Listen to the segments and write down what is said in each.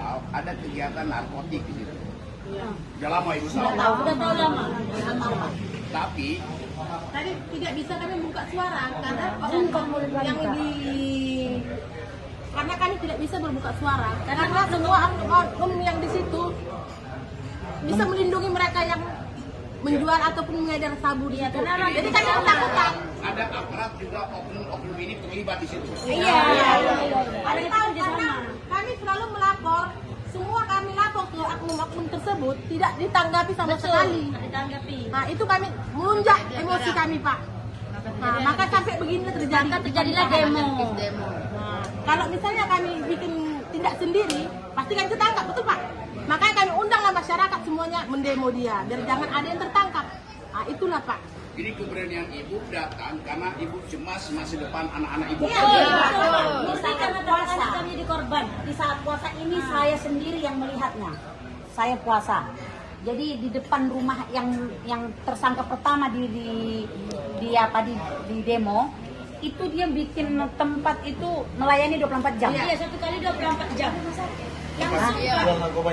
tahu ada kegiatan narkotik di situ. Iya. Udah lama Ibu tahu. Udah tahu lama. Tapi Tadi tidak bisa kami buka suara karena yang di karena kami tidak bisa berbuka suara karena semua oknum yang di situ bisa melindungi mereka yang menjual ataupun mengedar sabu di situ. Jadi kami ketakutan. ada aparat juga oknum ini terlibat di situ. Iya. Kami tahu karena kami selalu melapor. Semua kami lapor ke oknum-oknum tersebut tidak ditanggapi sama sekali. Ditanggapi. Nah itu kami melunjak emosi kami Pak. Nah, maka sampai begini terjadilah demo. Nah, kalau misalnya kami bikin tindak sendiri, pasti kan ketangkap, betul Pak? Makanya kami undanglah masyarakat semuanya mendemo dia, biar jangan ada yang tertangkap. Nah itulah Pak. Jadi keberanian Ibu datang karena Ibu cemas masa depan anak-anak Ibu. Iya, betul. Mesti karena puasa kami jadi korban. Di saat puasa ini saya sendiri yang melihatnya. Saya puasa. Jadi di depan rumah yang tersangka pertama di demo itu dia bikin tempat itu melayani 24 jam. Iya, satu kali 24 jam. Iya.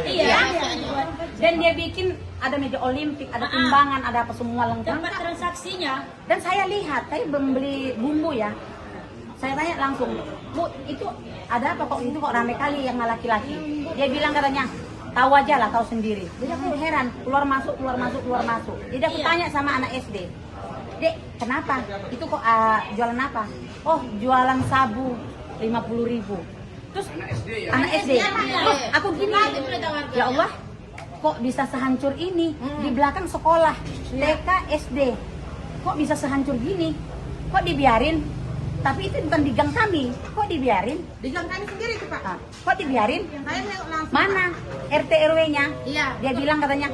Iya. Dan dia bikin ada meja olimpik, ada timbangan, ada apa semua lengkap. Tempat transaksinya. Dan saya lihat, saya beli bumbu ya. Saya tanya langsung, Bu, itu ada apa kok itu kok ramai kali yang laki-laki? Dia bilang katanya, tahu aja lah, tahu sendiri. Jadi aku heran, keluar masuk. Jadi aku tanya sama anak SD, Dek, kenapa? Itu kok jualan apa? Oh, jualan sabu 50.000. Terus anak SD ya? Oh, aku gini, ya Allah, kok bisa sehancur ini? Di belakang sekolah, TK, SD. Kok bisa sehancur gini? Kok dibiarin? Tapi itu bukan di gang kami, kok dibiarin? Di gang kami sendiri tuh Pak. Kok dibiarin? Saya nengok langsung. Mana RT RW-nya? Iya. Dia bilang katanya,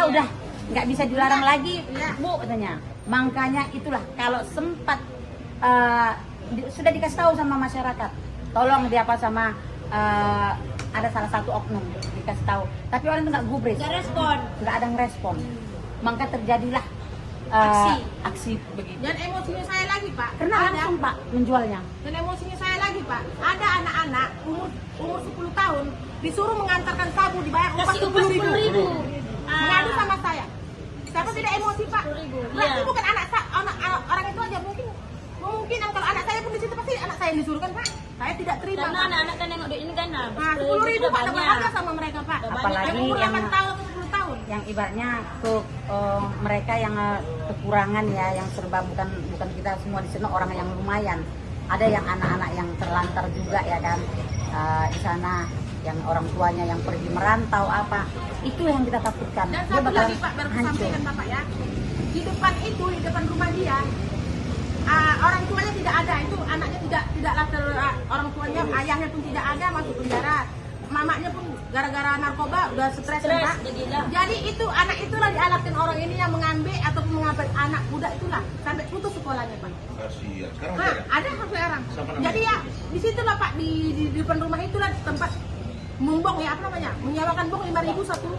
udah nggak bisa dilarang lagi, Bu katanya. Makanya itulah kalau sempat sudah dikasih tahu sama masyarakat, tolong diapa sama ada salah satu oknum dikasih tahu, tapi orang itu nggak gubris, nggak ada ngerespon, maka terjadilah aksi begitu. Dan emosinya saya lagi Pak. Karena langsung Pak menjualnya. Dan emosinya saya lagi Pak. Ada anak-anak umur 10 tahun disuruh mengantarkan sabu dibayar upah 10.000. Mengadu sama saya. Siapa tidak emosi Pak? Berarti bukan anak orang itu aja, mungkin kalau anak saya pun di situ pasti anak saya yang disuruh kan Pak. Saya tidak terima. Karena Pak. anak-anak kan nengok duit ini kan, nah 10.000 Pak, tambah harga sama mereka Pak. Apalagi umur yang 8 tahun atau 10 tahun. yang ibaratnya ke mereka yang kekurangan ya, yang serba bukan kita semua di sini orang yang lumayan. Ada yang anak-anak yang terlantar juga ya kan, di sana yang orang tuanya yang pergi merantau apa, itu yang kita takutkan. Dan Dia satu bakal lagi Pak, baru hancur. sampaikan Bapak ya. Di depan rumah dia, orang tuanya tidak ada, itu anaknya tidak orang tuanya, ayahnya pun tidak ada, masuk penjara. Mamanya pun gara-gara narkoba udah stres Pak. Jadi itu anak itulah dialatin orang ini yang mengambil ataupun mengambil anak muda itulah sampai putus sekolahnya Pak. Kasihan. Sekarang Ada sampai sekarang. Siapa namanya? Jadi ya di situlah Pak, di depan rumah itulah tempat membong ya, apa namanya, menyewakan bong 5.000 satu.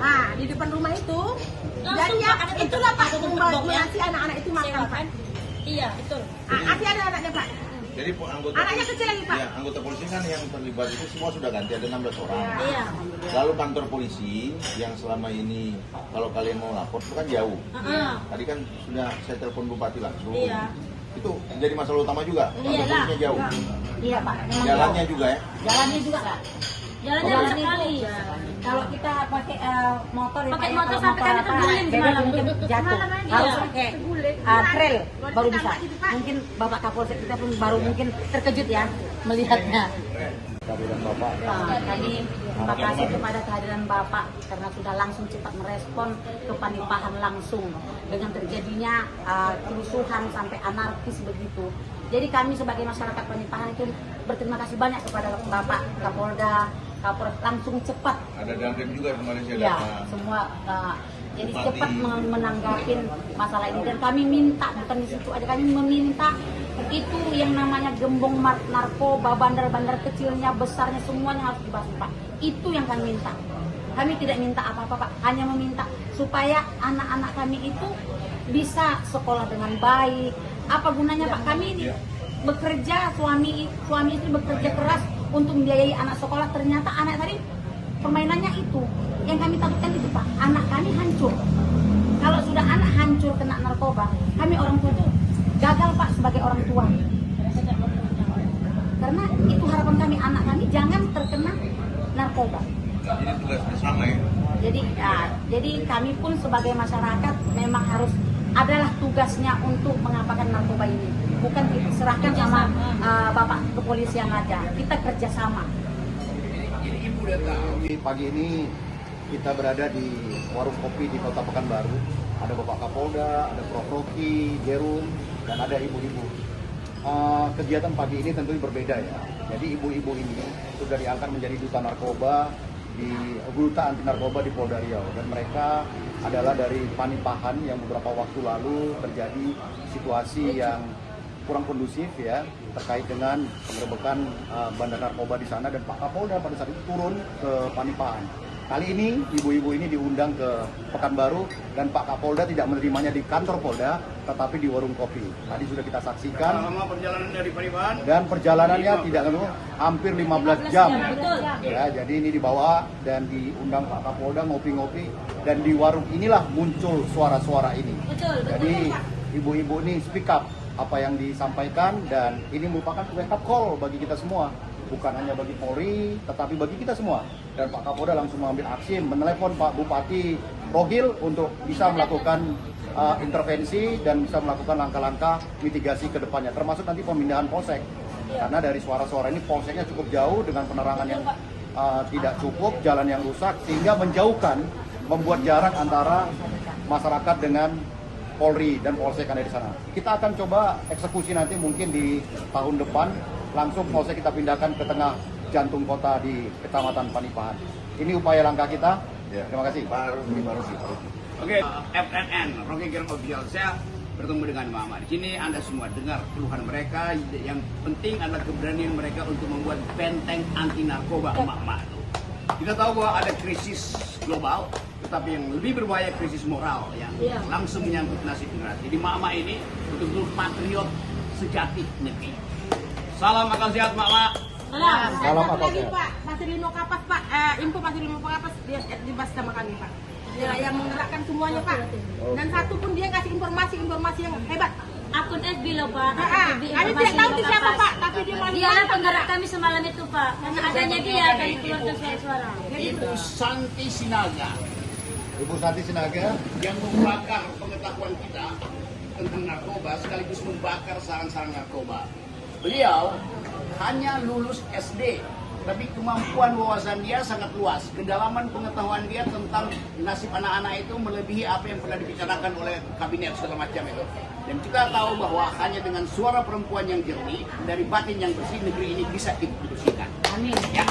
Nah di depan rumah itu, jadi ya itulah Pak ngasih anak-anak itu makan Pak. Iya betul. Masih ada anaknya Pak. Jadi anggota Anaknya kecil lagi Pak. Ya, anggota polisi kan yang terlibat itu semua sudah ganti, ada 16 orang. Iya. Lalu kantor polisi yang selama ini kalau kalian mau lapor itu kan jauh. Tadi kan sudah saya telepon bupati langsung. Iya. Itu jadi masalah utama juga. Kantor Iyalah. polisinya jauh. Iya Pak. memang Jalannya jauh. juga ya. Jalannya juga Kak. Jalannya rusak sekali. Kalau kita pakai motor ya, Pakai Pak, ya, motor kalau sampai kami terguling bebek semalam. mungkin jatuh. Semalam Harus iya. pakai Terguling. trail Boleh baru ditambah bisa. gitu, Pak. Mungkin Bapak Kapolsek kita pun baru mungkin terkejut ya melihatnya. Kehadiran Bapak. Tadi terima kasih kepada kehadiran Bapak karena sudah langsung cepat merespon ke Panipahan langsung dengan terjadinya kerusuhan sampai anarkis begitu. Jadi kami sebagai masyarakat Panipahan itu berterima kasih banyak kepada Bapak Kapolda, Kapolres langsung cepat. Ada Dandim juga kemarin saya Ya, datang. semua jadi Bupati. cepat menanggapin masalah ini dan kami minta, bukan di situ aja, kami meminta itu yang namanya gembong narkoba, bandar-bandar kecilnya, besarnya, semuanya harus dibahas Pak. Itu yang kami minta. Kami tidak minta apa-apa Pak, hanya meminta supaya anak-anak kami itu bisa sekolah dengan baik. Apa gunanya Pak? Kami ini bekerja, suami istri bekerja keras untuk membiayai anak sekolah, ternyata anak tadi permainannya itu. Yang kami takutkan itu Pak, anak kami hancur. Kalau sudah anak hancur kena narkoba, kami orang tua itu gagal Pak sebagai orang tua. Karena itu harapan kami, anak kami jangan terkena narkoba. Jadi tugas bersama ya. Jadi kami pun sebagai masyarakat memang harus adalah tugasnya untuk mengapakan narkoba ini. Bukan diserahkan sama Bapak kepolisian aja. Kita kerjasama. Ini Ibu udah tahu. Pagi ini kita berada di warung kopi di Kota Pekanbaru. Ada Bapak Kapolda, ada Prof. Rocky, Gerum, dan ada ibu-ibu. Kegiatan pagi ini tentu berbeda ya. Jadi ibu-ibu ini sudah diangkat menjadi duta narkoba di duta anti narkoba di Polda Riau, dan mereka adalah dari Panipahan yang beberapa waktu lalu terjadi situasi yang kurang kondusif ya terkait dengan penggerbekan bandar narkoba di sana, dan Pak Kapolda pada saat itu turun ke Panipahan. Kali ini ibu-ibu ini diundang ke Pekanbaru dan Pak Kapolda tidak menerimanya di kantor Polda tetapi di warung kopi. Tadi sudah kita saksikan. Lama perjalanan dari Panipahan? Dan perjalanannya tidak lalu hampir 15 jam. Ya, jadi ini dibawa dan diundang Pak Kapolda ngopi-ngopi, dan di warung inilah muncul suara-suara ini. Jadi ibu-ibu ini speak up apa yang disampaikan, dan ini merupakan wake up call bagi kita semua. Bukan hanya bagi Polri, tetapi bagi kita semua. Dan Pak Kapolda langsung mengambil aksi, menelepon Pak Bupati Rohil untuk bisa melakukan intervensi dan bisa melakukan langkah-langkah mitigasi ke depannya, termasuk nanti pemindahan polsek. Karena dari suara-suara ini polseknya cukup jauh dengan penerangan yang tidak cukup, jalan yang rusak, sehingga menjauhkan, membuat jarak antara masyarakat dengan Polri dan Polsek yang ada di sana. Kita akan coba eksekusi nanti mungkin di tahun depan, langsung Polsek kita pindahkan ke tengah jantung kota di Kecamatan Panipahan. Ini upaya langkah kita. Ya. Terima kasih. Pak Rusdi. Oke, FNN, Rocky Gerung Official. Saya bertemu dengan Mama. Di sini Anda semua dengar keluhan mereka. Yang penting adalah keberanian mereka untuk membuat benteng anti narkoba emak-emak itu. Kita tahu bahwa ada krisis global, tetapi yang lebih berbahaya krisis moral yang langsung menyangkut nasib generasi. Jadi Mama ini betul-betul patriot sejati negeri. Salam akal sehat, Mama. Salam akal lagi sehat. Pak, masih Lino Kapas Pak, info masih Lino Kapas dia dibahas sama kami Pak. Dia yang menggerakkan semuanya Pak. Dan satu pun dia kasih informasi yang hebat. Akun FB loh Pak. Kami tidak tahu itu siapa Pak, tapi dia malah Dia lah penggerak kami semalam itu Pak. Karena adanya dia kami keluarkan suara-suara. Ibu Santi Sinaga Ibu Santi Sinaga. yang membakar pengetahuan kita tentang narkoba sekaligus membakar sarang-sarang narkoba. Beliau hanya lulus SD, tapi kemampuan wawasan dia sangat luas. Kedalaman pengetahuan dia tentang nasib anak-anak itu melebihi apa yang pernah dibicarakan oleh kabinet segala macam itu. Dan kita tahu bahwa hanya dengan suara perempuan yang jernih, dari batin yang bersih, negeri ini bisa dibersihkan. Amin. Ya.